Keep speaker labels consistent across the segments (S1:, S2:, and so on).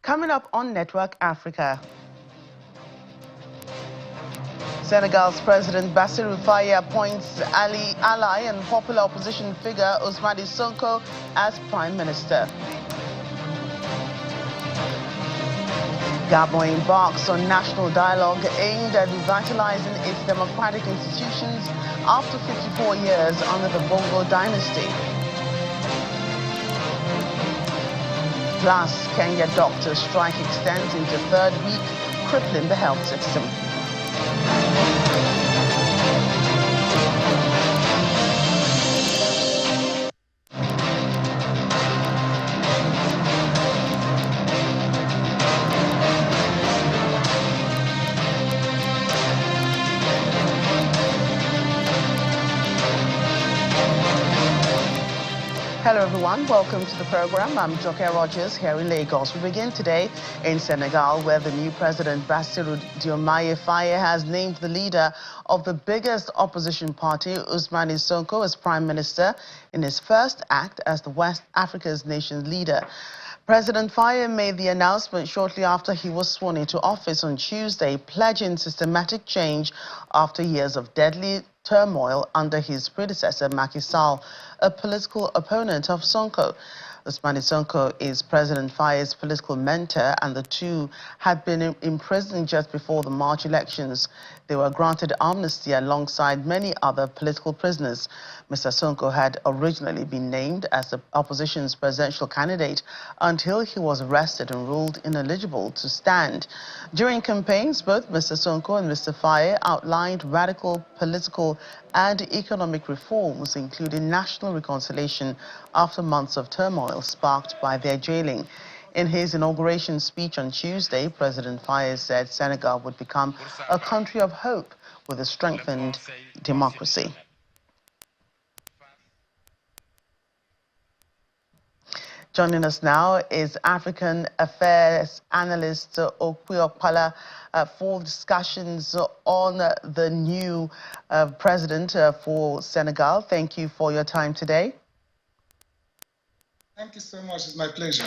S1: Coming up on Network Africa. Senegal's President Bassirou Faye appoints ally and popular opposition figure Ousmane Sonko as Prime Minister. Gabon embarks on national dialogue aimed at revitalizing its democratic institutions after 54 years under the Bongo dynasty. Plus, Kenya doctors' strike extends into third week, crippling the health system. Hello everyone, welcome to the program. I'm Joke Rogers here in Lagos. We begin today in Senegal, where the new president Bassirou Diomaye Faye has named the leader of the biggest opposition party, Ousmane Sonko, as prime minister in his first act as the West Africa's nation leader. President Faye made the announcement shortly after he was sworn into office on Tuesday, pledging systematic change after years of deadly turmoil under his predecessor, Macky Sall, a political opponent of Sonko. Ousmane Sonko is President Faye's political mentor, and the two had been imprisoned just before the March elections. They were granted amnesty alongside many other political prisoners. Mr. Sonko had originally been named as the opposition's presidential candidate until he was arrested and ruled ineligible to stand. During campaigns, both Mr. Sonko and Mr. Faye outlined radical political and economic reforms, including national reconciliation after months of turmoil sparked by their jailing. In his inauguration speech on Tuesday, President Faye said Senegal would become a country of hope with a strengthened democracy. Joining us now is African Affairs Analyst Okuyokpala for discussions on the new president for Senegal. Thank you for your time today.
S2: Thank you so much. It's my pleasure.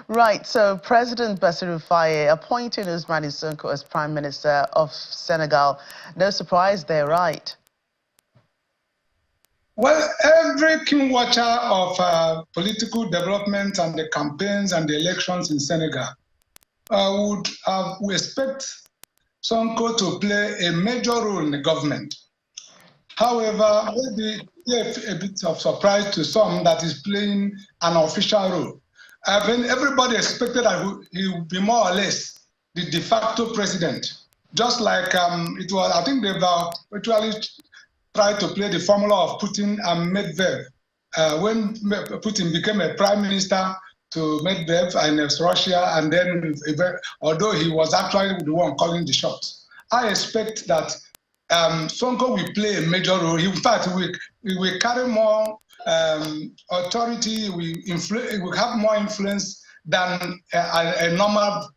S1: Right. So President Bassirou Faye appointed Ousmane Sonko as Prime Minister of Senegal. No surprise there, right?
S2: Well, every keen watcher of political development and the campaigns and the elections in Senegal would expect Sonko to play a major role in the government. However, maybe a bit of surprise to some that is playing an official role. I mean, everybody expected that he would be more or less the de facto president, just like it was. I think they've actually tried to play the formula of Putin and Medvedev. When Putin became a prime minister to Medvedev in Russia, and then although he was actually the one calling the shots, I expect that Sonko will play a major role. In fact, we will carry more authority, we have more influence than a normal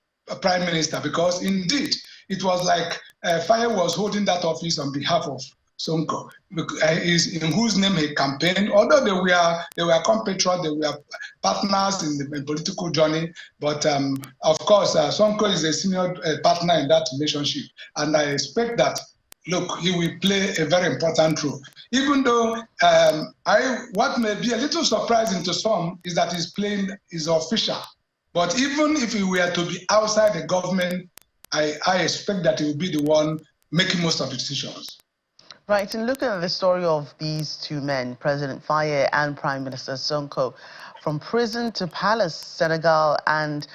S2: prime minister, because indeed it was like Faye was holding that office on behalf of Sonko, in whose name he campaigned. Although they were compatriots, they were partners in the political journey, but of course Sonko is a senior partner in that relationship, and I expect that, look, he will play a very important role. Even though what may be a little surprising to some is that he's playing is official. But even if he were to be outside the government, I expect that he will be the one making most of the decisions.
S1: Right, and looking at the story of these two men, President Faye and Prime Minister Sonko, from prison to palace, Senegal, and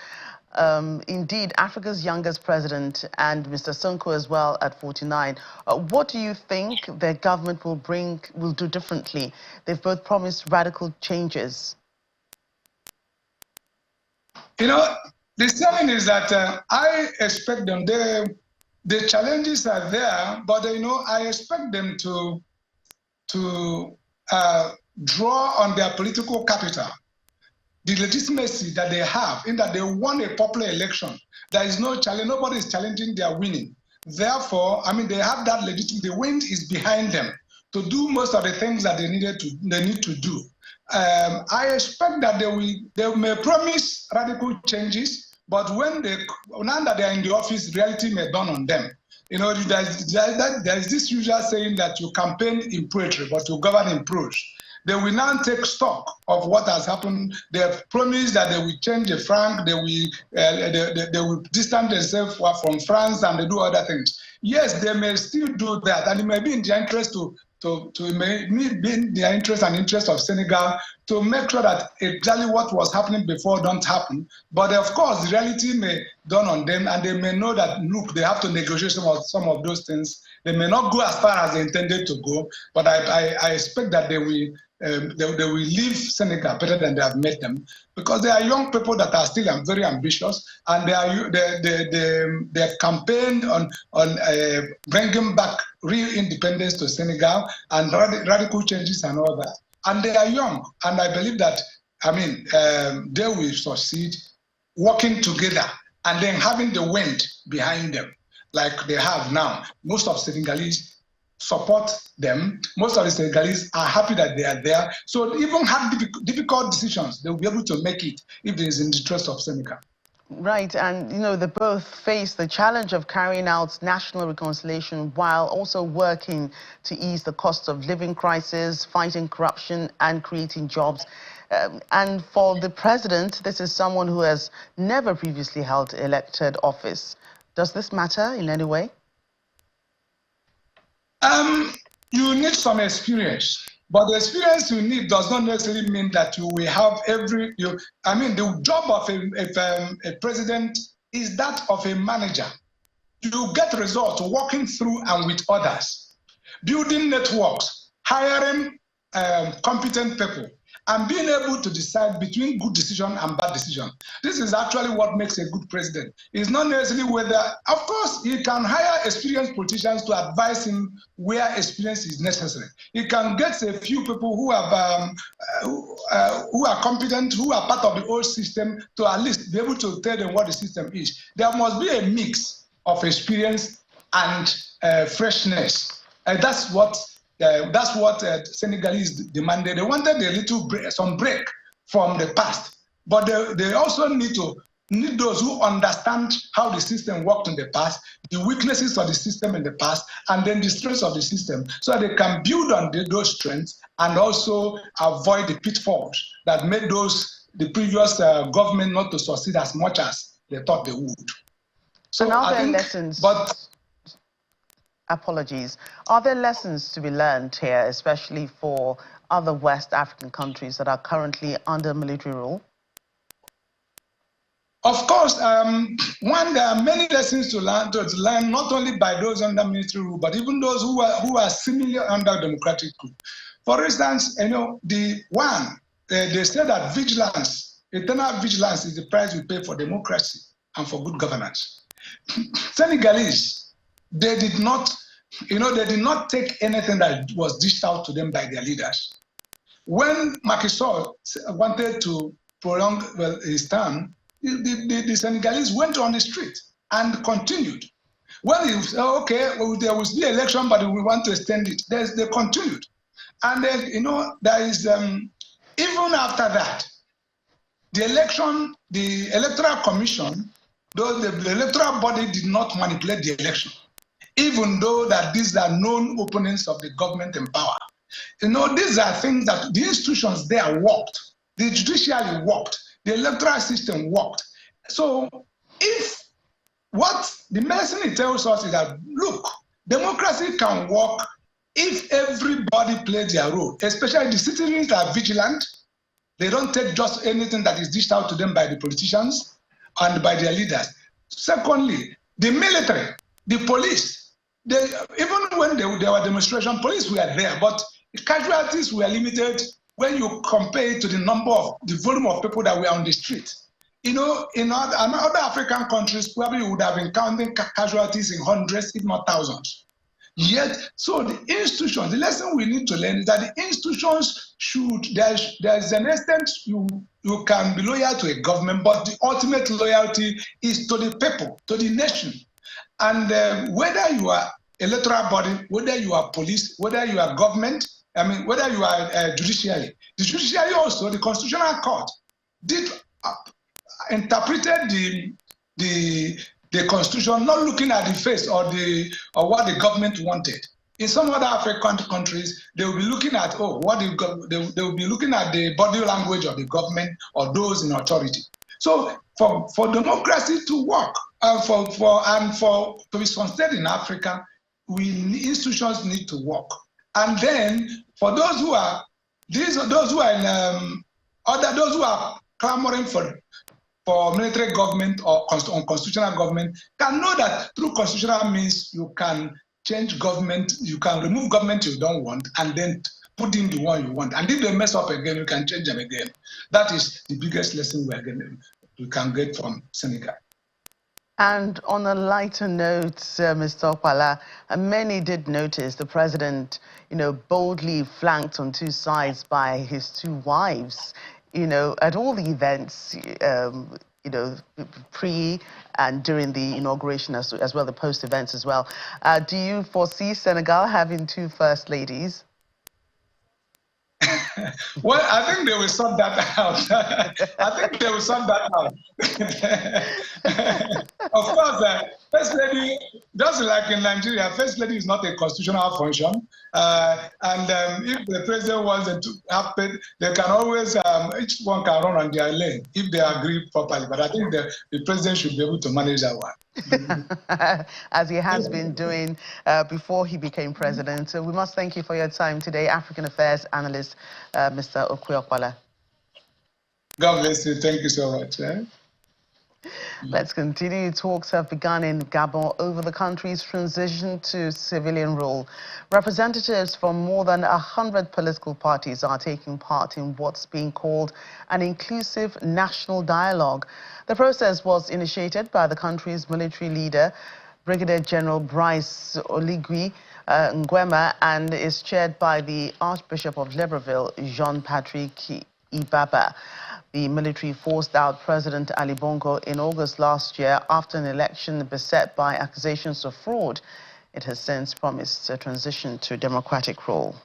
S1: indeed Africa's youngest president, and Mr. Sonko as well at 49. What do you think their government will do differently? They've both promised radical changes.
S2: You know, the saying is that I expect them, the challenges are there, but I expect them to draw on their political capital, the legitimacy that they have, in that they won a popular election. There is no challenge, nobody is challenging their winning. Therefore, I mean, they have that legitimacy, the wind is behind them to do most of the things that they need to do. I expect that they may promise radical changes, But now that they are in the office, reality may dawn on them. There's this usual saying that you campaign in poetry, but you govern in prose. They will now take stock of what has happened. They have promised that they will change the franc, they will distance themselves from France, and they do other things. Yes, they may still do that, and it may be in their interest be in the interest and interest of Senegal to make sure that exactly what was happening before don't happen. But of course, the reality may dawn on them, and they may know that, look, they have to negotiate some of those things. They may not go as far as they intended to go, but I expect that they will leave Senegal better than they have met them, because they are young people that are still very ambitious, and they have campaigned on bringing back real independence to Senegal and radical changes and all that. And they are young, and I believe that, they will succeed working together and then having the wind behind them, like they have now. Most of Senegalese support them. Most of the Senegalese are happy that they are there. So even have difficult decisions, they will be able to make it if it is in the interest of Senegal.
S1: Right, and they both face the challenge of carrying out national reconciliation while also working to ease the cost of living crisis, fighting corruption and creating jobs. And for the president, this is someone who has never previously held elected office. Does this matter in any way?
S2: You need some experience. But the experience you need does not necessarily mean that you will have the job of a president is that of a manager. You get results working through and with others, building networks, hiring competent people, and being able to decide between good decision and bad decision. This is actually what makes a good president. It's not necessarily whether, of course, he can hire experienced politicians to advise him where experience is necessary. He can get a few people who are competent, who are part of the old system, to at least be able to tell them what the system is. There must be a mix of experience and freshness. That's what Senegalese demanded. They wanted some break from the past, but they also need those who understand how the system worked in the past, the weaknesses of the system in the past, and then the strengths of the system, so that they can build on those strengths and also avoid the pitfalls that made the previous government not to succeed as much as they thought they would.
S1: So now there are lessons. Apologies. Are there lessons to be learned here, especially for other West African countries that are currently under military rule?
S2: Of course, there are many lessons to learn, not only by those under military rule, but even those who are similar under democratic rule. For instance, they say that vigilance, eternal vigilance, is the price we pay for democracy and for good governance. Senegalese, they did not take anything that was dished out to them by their leaders. When Macky Sall wanted to prolong his term, the Senegalese went on the street and continued. When he said, okay, there was the election, but we want to extend it, they continued. And then, there is, even after that, the electoral commission, though the electoral body did not manipulate the election, even though that these are known opponents of the government in power. These are things that the institutions there worked. The judiciary worked. The electoral system worked. So if what the medicine it tells us is that, look, democracy can work if everybody plays their role, especially the citizens are vigilant. They don't take just anything that is dished out to them by the politicians and by their leaders. Secondly, the military, the police, even when there were demonstrations, police were there, but the casualties were limited when you compare it to the volume of people that were on the street. In other African countries, probably you would have been counting casualties in hundreds, if not thousands. Yet, so the institutions, the lesson we need to learn is that the institutions there's an extent you can be loyal to a government, but the ultimate loyalty is to the people, to the nation. And whether you are electoral body, whether you are police, whether you are government, whether you are judiciary. The judiciary also, the Constitutional Court, did interpreted the constitution, not looking at the face or what the government wanted. In some other African countries, they will be looking at they will be looking at the body language of the government or those in authority. So for democracy to work, to be sustained in Africa, institutions need to work. And then for those who are those who are clamoring for military government or constitutional government can know that through constitutional means you can change government, you can remove government you don't want and then put in the one you want. And if they mess up again, you can change them again. That is the biggest lesson we can get from Senegal.
S1: And on a lighter note, Mr. Okpala, many did notice the president, boldly flanked on two sides by his two wives, at all the events, pre and during the inauguration as well, the post events as well. Do you foresee Senegal having two first ladies?
S2: Well, I think they will sort that out. Of course, First Lady, just like in Nigeria, First Lady is not a constitutional function. If the president wants them to happen, they can always, each one can run on their lane if they agree properly. But I think the president should be able to manage that one.
S1: As he has been doing before he became president. So we must thank you for your time today, African Affairs Analyst, Mr. Okpala.
S2: God bless you. Thank you so much.
S1: Let's continue. Talks have begun in Gabon over the country's transition to civilian rule. Representatives from more than 100 political parties are taking part in what's being called an inclusive national dialogue. The process was initiated by the country's military leader, Brigadier General Brice Oligui Nguema, and is chaired by the Archbishop of Libreville, Jean-Patrick Ibaba. The military forced out President Ali Bongo in August last year after an election beset by accusations of fraud. It has since promised a transition to democratic rule.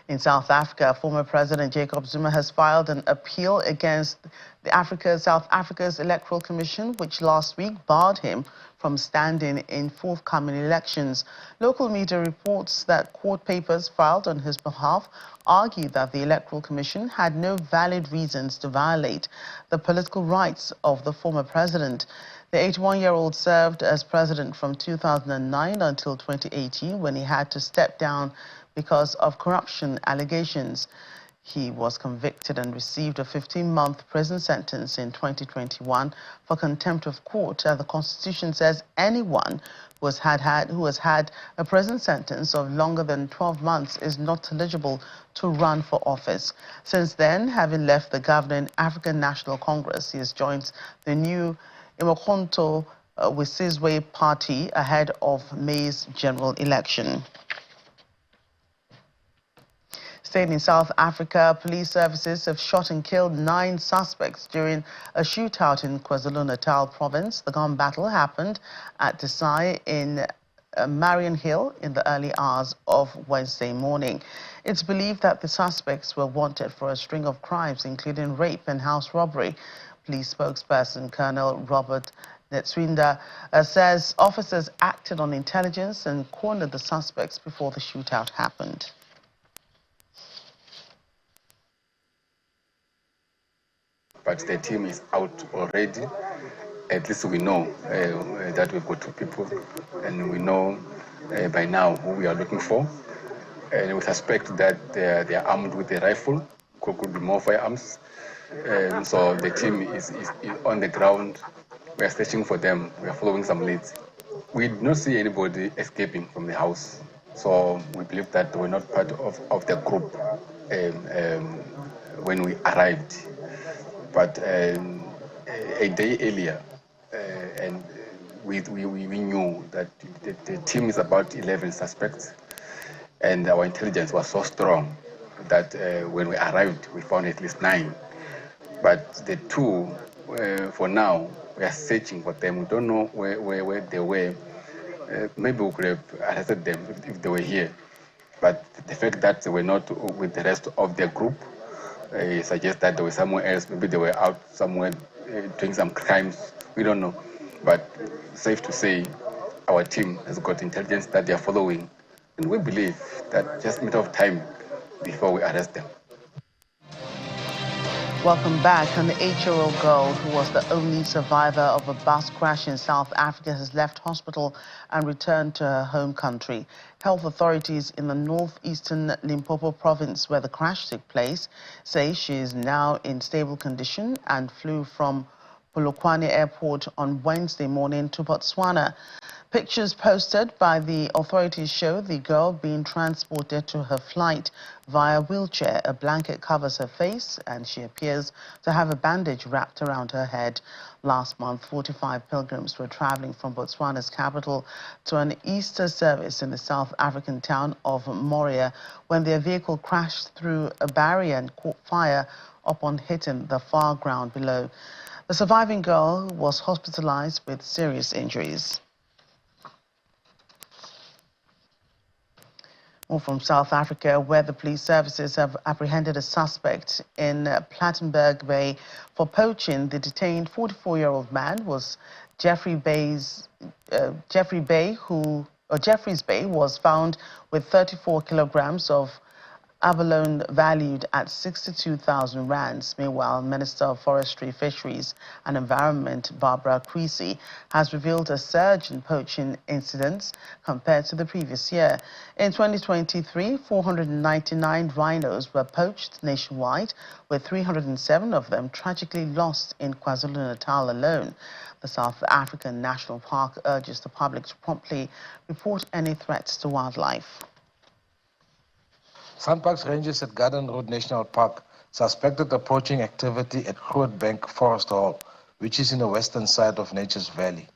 S1: In South Africa, former President Jacob Zuma has filed an appeal against South Africa's Electoral Commission, which last week barred him from standing in forthcoming elections. Local media reports that court papers filed on his behalf argue that the Electoral Commission had no valid reasons to violate the political rights of the former president. The 81-year-old served as president from 2009 until 2018, when he had to step down because of corruption allegations. He was convicted and received a 15-month prison sentence in 2021 for contempt of court. The Constitution says anyone who has had a prison sentence of longer than 12 months is not eligible to run for office. Since then, having left the governing African National Congress, he has joined the new Imokhonto Wesizwe party ahead of May's general election. Staying in South Africa, police services have shot and killed 9 suspects during a shootout in KwaZulu-Natal province. The gun battle happened at Desai in Marion Hill in the early hours of Wednesday morning. It's believed that the suspects were wanted for a string of crimes, including rape and house robbery. Police spokesperson Colonel Robert Netswinda says officers acted on intelligence and cornered the suspects before the shootout happened.
S3: But the team is out already. At least we know that we've got 2 people, and we know by now who we are looking for. And we suspect that they are armed with a rifle, could be more firearms. So the team is on the ground. We are searching for them. We are following some leads. We did not see anybody escaping from the house. So we believe that they were not part of the group when we arrived. But a day earlier, and we knew that the team is about 11 suspects, and our intelligence was so strong that when we arrived, we found at least 9. But the 2, for now, we are searching for them. We don't know where they were. Maybe we could have arrested them if they were here. But the fact that they were not with the rest of their group, suggest that they were somewhere else. Maybe they were out somewhere doing some crimes. We don't know. But safe to say, our team has got intelligence that they are following. And we believe that just a matter of time before we arrest them.
S1: Welcome back. An 8-year-old girl who was the only survivor of a bus crash in South Africa has left hospital and returned to her home country. Health authorities in the northeastern Limpopo province where the crash took place say she is now in stable condition and flew from Polokwane Airport on Wednesday morning to Botswana. Pictures posted by the authorities show the girl being transported to her flight via wheelchair. A blanket covers her face and she appears to have a bandage wrapped around her head. Last month, 45 pilgrims were traveling from Botswana's capital to an Easter service in the South African town of Moria when their vehicle crashed through a barrier and caught fire upon hitting the far ground below. The surviving girl was hospitalized with serious injuries. More from South Africa, where the police services have apprehended a suspect in Plettenberg Bay for poaching. The detained 44-year-old man was Jeffrey's Bay was found with 34 kilograms of abalone valued at 62,000 rands. Meanwhile, Minister of Forestry, Fisheries and Environment, Barbara Creasy, has revealed a surge in poaching incidents compared to the previous year. In 2023, 499 rhinos were poached nationwide, with 307 of them tragically lost in KwaZulu-Natal alone. The South African National Park urges the public to promptly report any threats to wildlife.
S4: Sandparks rangers at Garden Road National Park suspected the poaching activity at Grootbank Forest Hall, which is in the western side of Nature's Valley.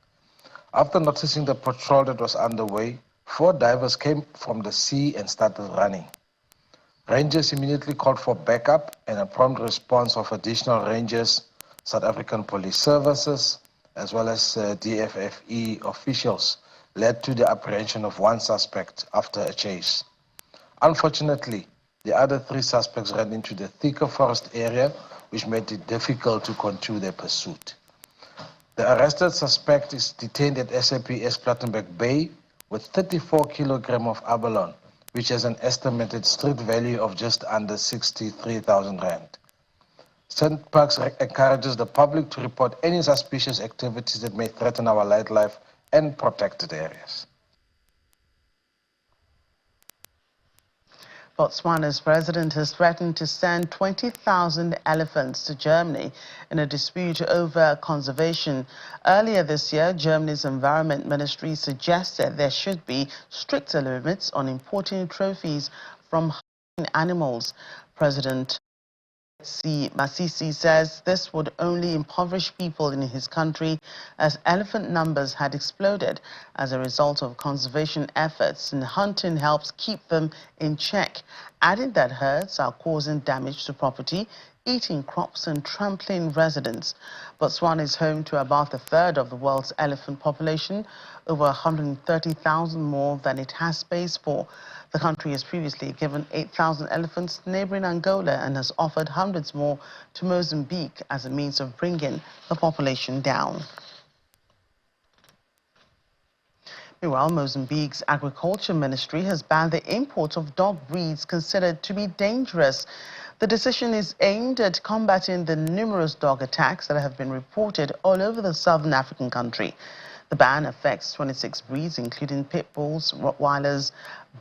S4: After noticing the patrol that was underway, 4 divers came from the sea and started running. Rangers immediately called for backup, and a prompt response of additional rangers, South African Police Services, as well as DFFE officials led to the apprehension of 1 suspect after a chase. Unfortunately, the other 3 suspects ran into the thicker forest area, which made it difficult to continue their pursuit. The arrested suspect is detained at SAPS Plettenberg Bay with 34 kilograms of abalone, which has an estimated street value of just under 63,000 rand. Sandparks encourages the public to report any suspicious activities that may threaten our wildlife and protected areas.
S1: Botswana's president has threatened to send 20,000 elephants to Germany in a dispute over conservation. Earlier this year, Germany's Environment Ministry suggested there should be stricter limits on importing trophies from hunting animals. President Masisi says this would only impoverish people in his country as elephant numbers had exploded as a result of conservation efforts, and hunting helps keep them in check, adding that herds are causing damage to property, eating crops and trampling residents. Botswana is home to about a third of the world's elephant population, over 130,000 more than it has space for. The country has previously given 8,000 elephants to neighboring Angola and has offered hundreds more to Mozambique as a means of bringing the population down. Meanwhile, Mozambique's Agriculture Ministry has banned the import of dog breeds considered to be dangerous. The decision is aimed at combating the numerous dog attacks that have been reported all over the southern African country. The ban affects 26 breeds, including pit bulls, Rottweilers,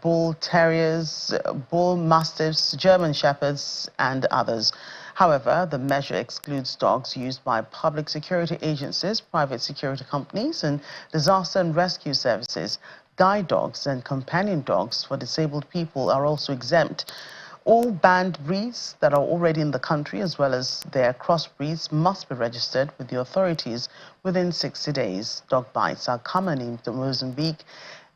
S1: bull terriers, bull mastiffs, German shepherds, and others. However, the measure excludes dogs used by public security agencies, private security companies, and disaster and rescue services. Guide dogs and companion dogs for disabled people are also exempt. All banned breeds that are already in the country, as well as their crossbreeds, must be registered with the authorities within 60 days. Dog bites are common in Mozambique.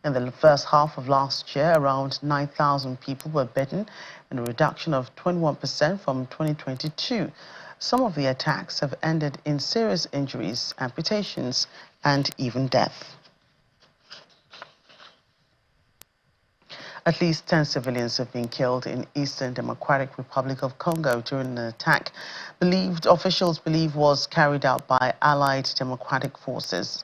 S1: In the first half of last year, around 9,000 people were bitten, and a reduction of 21% from 2022. Some of the attacks have ended in serious injuries, amputations, and even death. At least 10 civilians have been killed in Eastern Democratic Republic of Congo during an attack officials believe was carried out by allied democratic forces.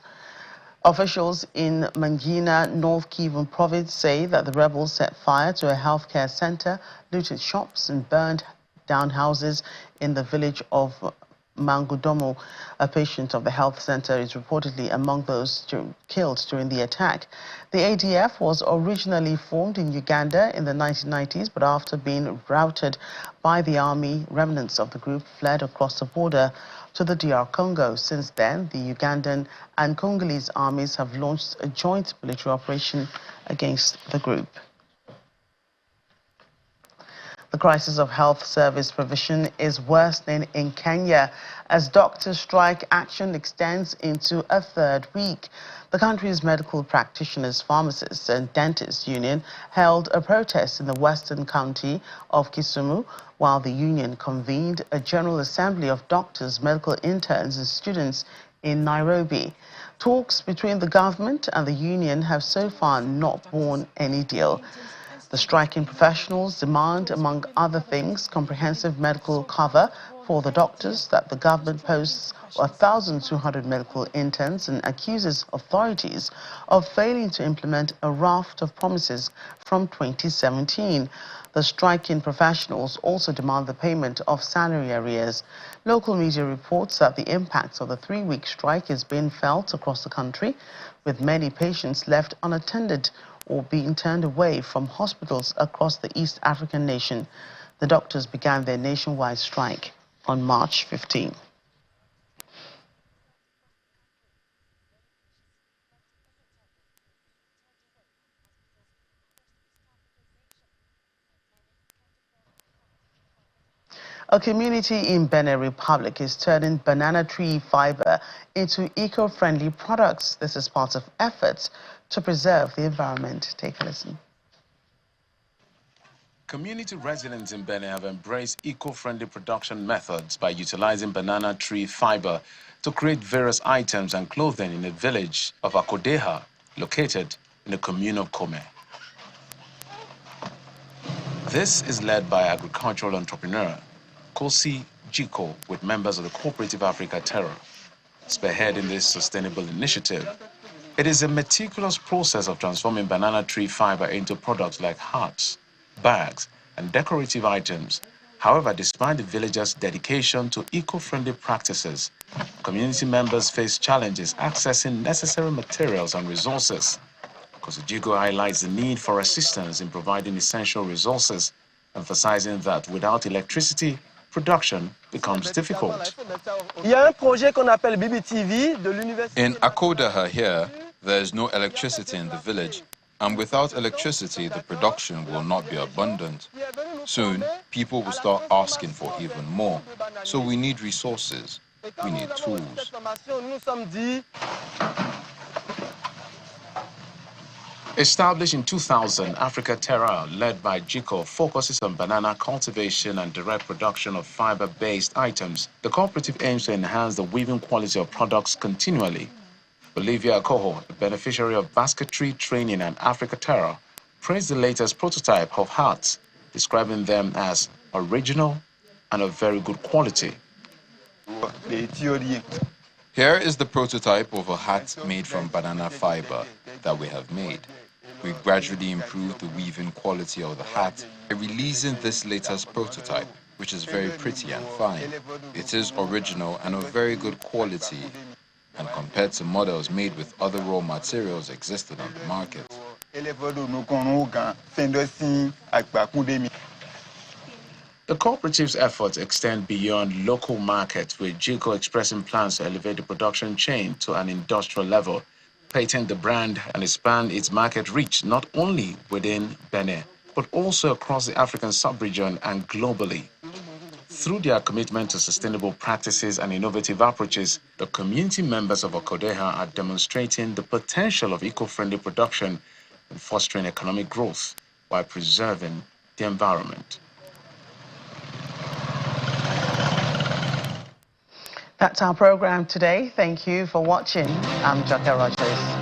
S1: Officials in Mangina, North Kivu province say that the rebels set fire to a healthcare center, looted shops and burned down houses in the village of Mangudomo. A patient of the health center is reportedly among those killed during the attack. The ADF was originally formed in Uganda in the 1990s, but after being routed by the army, remnants of the group fled across the border to the DR Congo. Since then, the Ugandan and Congolese armies have launched a joint military operation against the group. The crisis of health service provision is worsening in Kenya as doctor strike action extends into a third week. The country's medical practitioners, pharmacists and dentists union held a protest in the western county of Kisumu, while the union convened a general assembly of doctors, medical interns and students in Nairobi. Talks between the government and the union have so far not borne any deal. The striking professionals demand, among other things, comprehensive medical cover for the doctors, that the government posts 1,200 medical interns, and accuses authorities of failing to implement a raft of promises from 2017. The striking professionals also demand the payment of salary arrears. Local media reports that the impact of the 3-week strike is being felt across the country, with many patients left unattended or being turned away from hospitals across the East African nation. The doctors began their nationwide strike on March 15. A community in Benin Republic is turning banana tree fiber into eco-friendly products. This is part of efforts to preserve the environment. Take a listen.
S5: Community residents in Benin have embraced eco-friendly production methods by utilizing banana tree fiber to create various items and clothing in the village of Akodeha, located in the commune of Kome. This is led by agricultural entrepreneur Kosi Jiko with members of the Cooperative Africa Terra. Spearheading this sustainable initiative, it is a meticulous process of transforming banana tree fiber into products like hats, bags, and decorative items. However, despite the villagers' dedication to eco-friendly practices, community members face challenges accessing necessary materials and resources. Kosijigo highlights the need for assistance in providing essential resources, emphasizing that without electricity, production becomes difficult.
S6: In
S7: Akodeha here, there is no electricity in the village, and without electricity, the production will not be abundant. Soon, people will start asking for even more. So we need resources, we need tools.
S5: Established in 2000, Africa Terra, led by Jiko, focuses on banana cultivation and direct production of fiber-based items. The cooperative aims to enhance the weaving quality of products continually. Olivia Akoho, a beneficiary of basketry training and Africa Terra, praised the latest prototype of hats, describing them as original and of very good quality.
S7: Here is the prototype of a hat made from banana fiber that we have made. We gradually improved the weaving quality of the hat by releasing this latest prototype, which is very pretty and fine. It is original and of very good quality, and compared to models made with other raw materials existing on the market.
S5: The cooperative's efforts extend beyond local markets, with Jiko expressing plans to elevate the production chain to an industrial level, patent the brand and expand its market reach not only within Benin, but also across the African sub-region and globally. Through their commitment to sustainable practices and innovative approaches, the community members of Akodeha are demonstrating the potential of eco-friendly production and fostering economic growth while preserving the environment.
S1: That's our program today. Thank you for watching. I'm Joker Rogers.